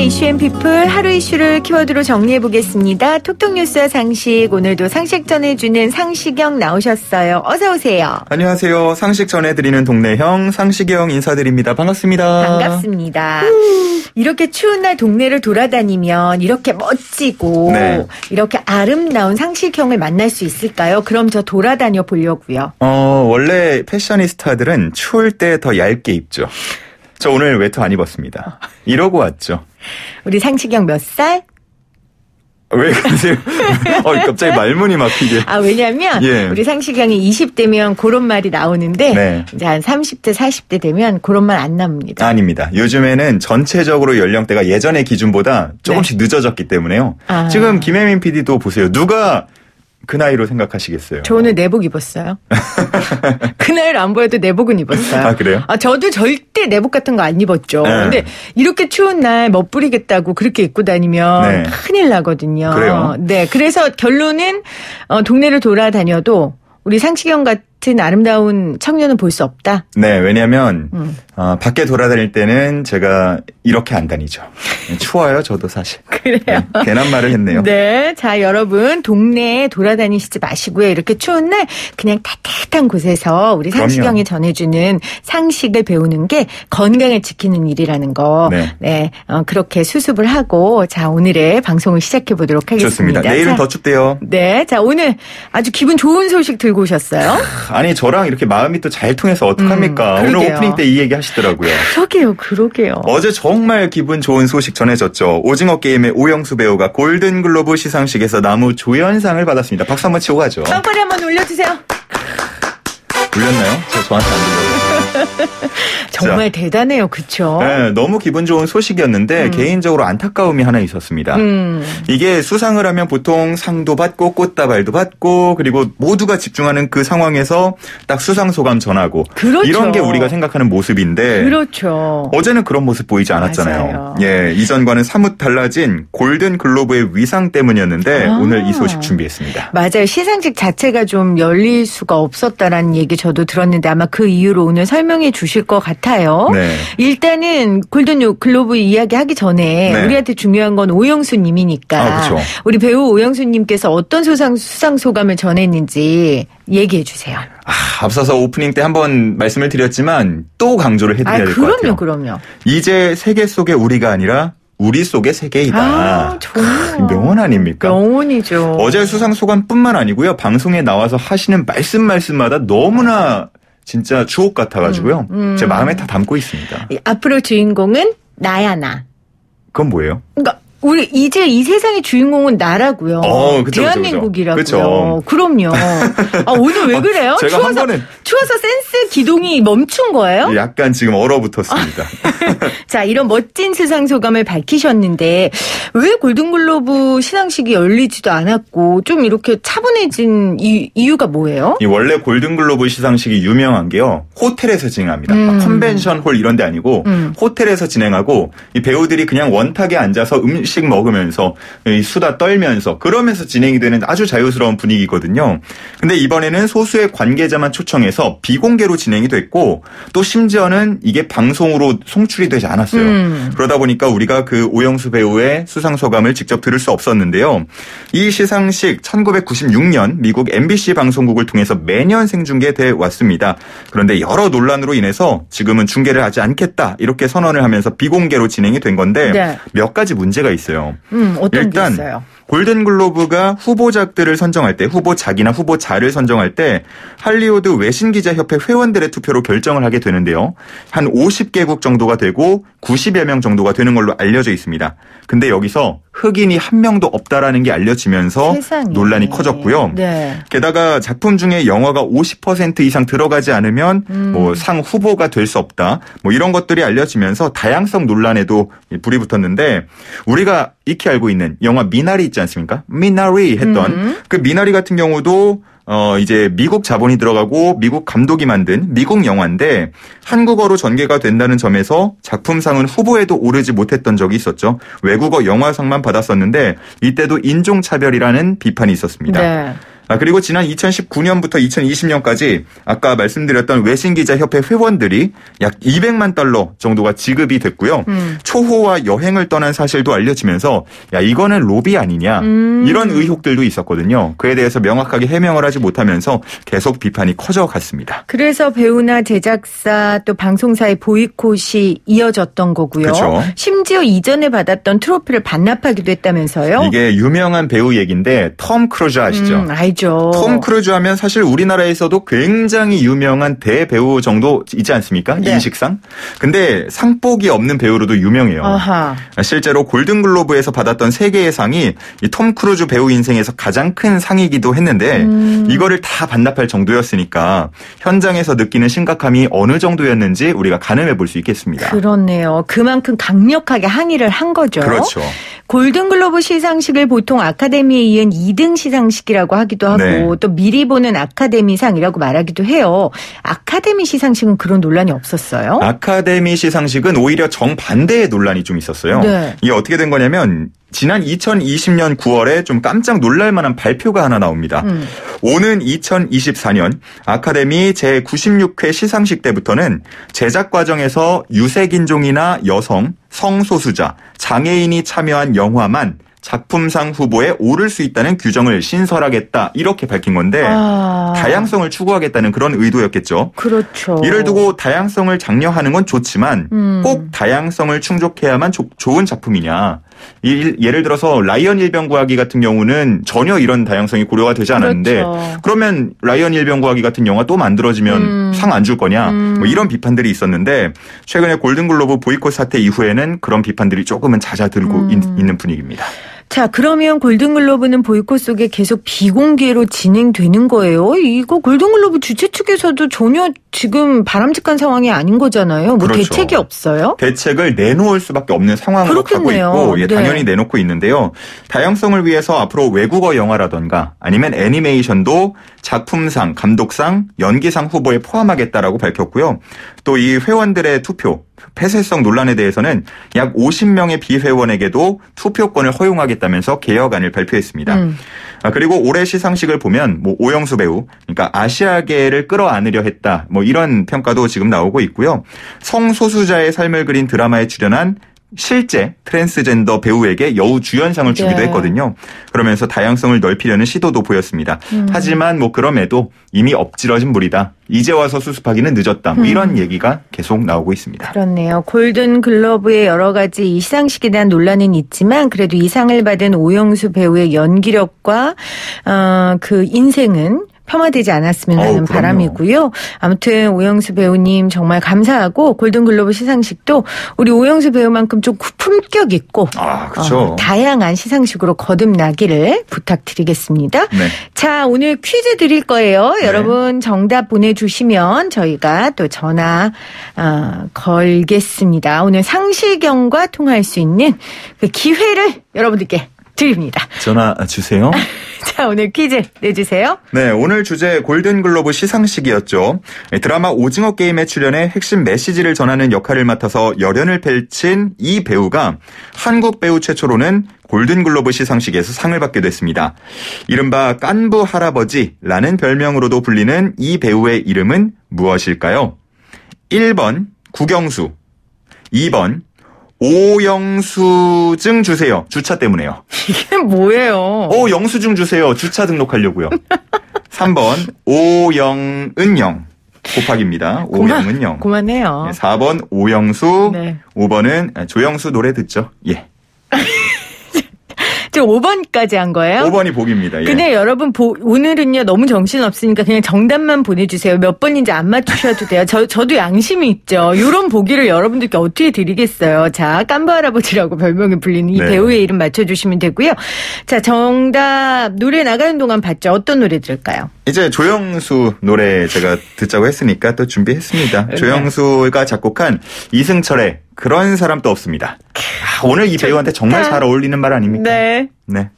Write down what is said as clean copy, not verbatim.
이슈앤피플 하루 이슈를 키워드로 정리해보겠습니다. 톡톡뉴스와 상식, 오늘도 상식 전해주는 상식형 나오셨어요. 어서 오세요. 안녕하세요. 상식 전해드리는 동네형 상식형 인사드립니다. 반갑습니다. 반갑습니다. 이렇게 추운 날 동네를 돌아다니면 이렇게 멋지고 이렇게 아름다운 상식형을 만날 수 있을까요? 그럼 저 돌아다녀 보려고요. 원래 패셔니스타들은 추울 때 더 얇게 입죠. 저 오늘 외투 안 입었습니다. 이러고 왔죠. 우리 상식형 몇 살? 왜 그러세요? 갑자기 말문이 막히게. 왜냐면 우리 상식형이 20대면 그런 말이 나오는데 이제 한 30대, 40대 되면 그런 말 안 나옵니다. 아닙니다. 요즘에는 전체적으로 연령대가 예전의 기준보다 조금씩 늦어졌기 때문에요. 지금 김혜민 PD도 보세요. 누가 그 나이로 생각하시겠어요? 저 오늘 내복 입었어요. 그 나이를 안 보여도 내복은 입었어요. 그래요? 저도 절대 내복 같은 거 안 입었죠. 근데 이렇게 추운 날 멋부리겠다고 그렇게 입고 다니면 큰일 나거든요. 그래요? 네, 그래서 결론은 동네를 돌아다녀도 우리 상식형 같은 아름다운 청년은 볼 수 없다. 네, 왜냐하면 밖에 돌아다닐 때는 제가 이렇게 안 다니죠. 추워요, 저도 사실. 그래요? 괜한 말을 했네요. 네, 자 여러분 동네에 돌아다니시지 마시고요. 이렇게 추운 날 그냥 따뜻한 곳에서 우리 상식형이 전해주는 상식을 배우는 게 건강을 지키는 일이라는 거. 그렇게 수습을 하고 자 오늘의 방송을 시작해 보도록 하겠습니다. 좋습니다. 내일은 더 춥대요. 네, 자 오늘 아주 기분 좋은 소식 들고 오셨어요. 아니 저랑 이렇게 마음이 또 잘 통해서 어떡합니까? 오늘 오프닝 때 이 얘기 하시더라고요. 그러게요. 어제 정말 기분 좋은 소식 전해졌죠. 오징어 게임의 오영수 배우가 골든글로브 시상식에서 나무 조연상을 받았습니다. 박수 한번 치고 가죠. 빵빠리 한번 올려주세요. 울렸나요? 저한테 안 들려요. 정말 대단해요. 그렇죠? 네, 너무 기분 좋은 소식이었는데 개인적으로 안타까움이 하나 있었습니다. 이게 수상을 하면 보통 상도 받고 꽃다발도 받고 그리고 모두가 집중하는 그 상황에서 딱 수상 소감 전하고 이런 게 우리가 생각하는 모습인데 어제는 그런 모습 보이지 않았잖아요. 이전과는 사뭇 달라진 골든글로브의 위상 때문이었는데 오늘 이 소식 준비했습니다. 맞아요. 시상식 자체가 좀 열릴 수가 없었다라는 얘기 저도 들었는데 아마 그 이유로 오늘 설명해 주실 것 같아요. 일단은 골든글로브 이야기하기 전에 우리한테 중요한 건 오영수 님이니까 우리 배우 오영수 님께서 어떤 수상 소감을 전했는지 얘기해 주세요. 앞서서 오프닝 때 한번 말씀을 드렸지만 또 강조를 해드려야 될 것 같아요. 그럼요. 이제 세계 속의 우리가 아니라 우리 속의 세계이다. 좋네요. 명언 아닙니까? 명언이죠. 어제 수상 소감뿐만 아니고요. 방송에 나와서 하시는 말씀마다 너무나 진짜 주옥 같아가지고요. 제 마음에 다 담고 있습니다. 앞으로 주인공은 나야 나. 그건 뭐예요? 그러니까 우리 이제 이 세상의 주인공은 나라고요. 대한민국이라고요. 그럼요. 오늘 왜 그래요? 제가 추워서 센스 기동이 멈춘 거예요? 약간 지금 얼어붙었습니다. 자, 이런 멋진 수상 소감을 밝히셨는데 왜 골든글로브 시상식이 열리지도 않았고 좀 이렇게 차분해진 이유가 뭐예요? 원래 골든글로브 시상식이 유명한 게요. 호텔에서 진행합니다. 컨벤션 홀 이런 데 아니고 호텔에서 진행하고 이 배우들이 그냥 원탁에 앉아서 음식 먹으면서 수다 떨면서 그러면서 진행이 되는 아주 자유스러운 분위기거든요. 근데 이번에는 소수의 관계자만 초청해서 비공개로 진행이 됐고 또 심지어는 이게 방송으로 송출이 되지 않았어요. 그러다 보니까 우리가 그 오영수 배우의 수상소감을 직접 들을 수 없었는데요. 이 시상식 1996년 미국 MBC 방송국을 통해서 매년 생중계돼 왔습니다. 그런데 여러 논란으로 인해서 지금은 중계를 하지 않겠다 이렇게 선언을 하면서 비공개로 진행이 된 건데 몇 가지 문제가 있어요. 어떤 게 있어요? 골든글로브가 후보작들을 선정할 때 후보작이나 후보자를 선정할 때 할리우드 외신기자협회 회원들의 투표로 결정을 하게 되는데요. 한 50개국 정도가 되고 90여 명 정도가 되는 걸로 알려져 있습니다. 근데 여기서 흑인이 한 명도 없다라는 게 알려지면서 세상에. 논란이 커졌고요. 게다가 작품 중에 영어가 50% 이상 들어가지 않으면 상 후보가 될 수 없다. 이런 것들이 알려지면서 다양성 논란에도 불이 붙었는데 우리가 익히 알고 있는 영화 미나리 있지 않습니까? 미나리 했던 그 미나리 같은 경우도 이제 미국 자본이 들어가고 미국 감독이 만든 미국 영화인데 한국어로 전개가 된다는 점에서 작품상은 후보에도 오르지 못했던 적이 있었죠. 외국어 영화상만 받았었는데 이때도 인종차별이라는 비판이 있었습니다. 그리고 지난 2019년부터 2020년까지 아까 말씀드렸던 외신기자협회 회원들이 약 200만 달러 정도가 지급이 됐고요. 초호와 여행을 떠난 사실도 알려지면서 야 이거는 로비 아니냐 이런 의혹들도 있었거든요. 그에 대해서 명확하게 해명을 하지 못하면서 계속 비판이 커져갔습니다. 그래서 배우나 제작사 또 방송사의 보이콧이 이어졌던 거고요. 그렇죠. 심지어 이전에 받았던 트로피를 반납하기도 했다면서요? 이게 유명한 배우 얘기인데 톰 크루즈 아시죠? 알죠. 톰 크루즈 하면 사실 우리나라에서도 굉장히 유명한 대배우 정도 있지 않습니까? 네. 인식상. 근데 상복이 없는 배우로도 유명해요. 아하. 실제로 골든글로브에서 받았던 3개의 상이 이 톰 크루즈 배우 인생에서 가장 큰 상이기도 했는데 이거를 다 반납할 정도였으니까 현장에서 느끼는 심각함이 어느 정도였는지 우리가 가늠해 볼 수 있겠습니다. 그렇네요. 그만큼 강력하게 항의를 한 거죠. 그렇죠. 골든글로브 시상식을 보통 아카데미에 이은 2등 시상식이라고 하기도 하고 네. 또 미리 보는 아카데미상이라고 말하기도 해요. 아카데미 시상식은 그런 논란이 없었어요? 아카데미 시상식은 오히려 정반대의 논란이 좀 있었어요. 네. 이게 어떻게 된 거냐면 지난 2020년 9월에 좀 깜짝 놀랄 만한 발표가 하나 나옵니다. 오는 2024년 아카데미 제96회 시상식 때부터는 제작 과정에서 유색인종이나 여성, 성소수자, 장애인이 참여한 영화만 작품상 후보에 오를 수 있다는 규정을 신설하겠다 이렇게 밝힌 건데 다양성을 추구하겠다는 그런 의도였겠죠. 그렇죠. 이를 두고 다양성을 장려하는 건 좋지만 꼭 다양성을 충족해야만 좋은 작품이냐. 예를 들어서 라이언 일병구하기 같은 경우는 전혀 이런 다양성이 고려가 되지 않았는데 그렇죠. 그러면 라이언 일병구하기 같은 영화 또 만들어지면 상 안 줄 거냐 뭐 이런 비판들이 있었는데 최근에 골든글로브 보이콧 사태 이후에는 그런 비판들이 조금은 잦아들고 있는 분위기입니다. 자, 그러면 골든글로브는 보이콧 속에 계속 비공개로 진행되는 거예요? 이거 골든글로브 주최 측에서도 전혀 지금 바람직한 상황이 아닌 거잖아요. 뭐 그렇죠. 대책이 없어요? 대책을 내놓을 수밖에 없는 상황으로 그렇겠네요. 가고 있고 예, 당연히 네. 내놓고 있는데요. 다양성을 위해서 앞으로 외국어 영화라던가 아니면 애니메이션도 작품상, 감독상, 연기상 후보에 포함하겠다라고 밝혔고요. 또 이 회원들의 투표, 폐쇄성 논란에 대해서는 약 50명의 비회원에게도 투표권을 허용하겠다면서 개혁안을 발표했습니다. 그리고 올해 시상식을 보면 뭐 오영수 배우, 그러니까 아시아계를 끌어안으려 했다. 뭐 이런 평가도 지금 나오고 있고요. 성소수자의 삶을 그린 드라마에 출연한 실제 트랜스젠더 배우에게 여우 주연상을 주기도 했거든요. 그러면서 다양성을 넓히려는 시도도 보였습니다. 하지만 뭐 그럼에도 이미 엎질러진 물이다. 이제 와서 수습하기는 늦었다. 뭐 이런 얘기가 계속 나오고 있습니다. 그렇네요. 골든글러브의 여러 가지 이 시상식에 대한 논란은 있지만 그래도 이 상을 받은 오영수 배우의 연기력과 그 인생은 폄하되지 않았으면 하는 바람이고요. 아무튼 오영수 배우님 정말 감사하고 골든글로브 시상식도 우리 오영수 배우만큼 좀 품격 있고 그렇죠. 다양한 시상식으로 거듭나기를 부탁드리겠습니다. 네. 자, 오늘 퀴즈 드릴 거예요. 네. 여러분 정답 보내주시면 저희가 또 전화 걸겠습니다. 오늘 상시경과 통화할 수 있는 그 기회를 여러분들께 드립니다. 전화 주세요. 자, 오늘 퀴즈 내주세요. 네, 오늘 주제 골든글로브 시상식이었죠. 드라마 오징어 게임에 출연해 핵심 메시지를 전하는 역할을 맡아서 열연을 펼친 이 배우가 한국 배우 최초로는 골든글로브 시상식에서 상을 받게 됐습니다. 이른바 깐부 할아버지라는 별명으로도 불리는 이 배우의 이름은 무엇일까요? 1번 국영수, 2번 오영수증 주세요. 주차 때문에요. 이게 뭐예요? 영수증 주세요. 주차 등록하려고요. 3번 오영은영 곱하기입니다. 오영은영. 그만해요. 4번 오영수. 네. 5번은 조영수 노래 듣죠. 예. 지금 5번까지 한 거예요? 5번이 복입니다. 예. 근데 여러분 오늘은요 너무 정신없으니까 그냥 정답만 보내주세요. 몇 번인지 안 맞추셔도 돼요. 저도 양심이 있죠. 이런 보기를 여러분들께 어떻게 드리겠어요. 자, 깐부 할아버지라고 별명이 불리는 이 배우의 이름 맞춰주시면 되고요. 자, 정답 노래 나가는 동안 봤죠. 어떤 노래 들을까요? 이제 조영수 노래 제가 듣자고 했으니까 또 준비했습니다. 조영수가 작곡한 이승철의 그런 사람도 없습니다. 오늘 이 배우한테 정말 잘 어울리는 말 아닙니까? 네. 네.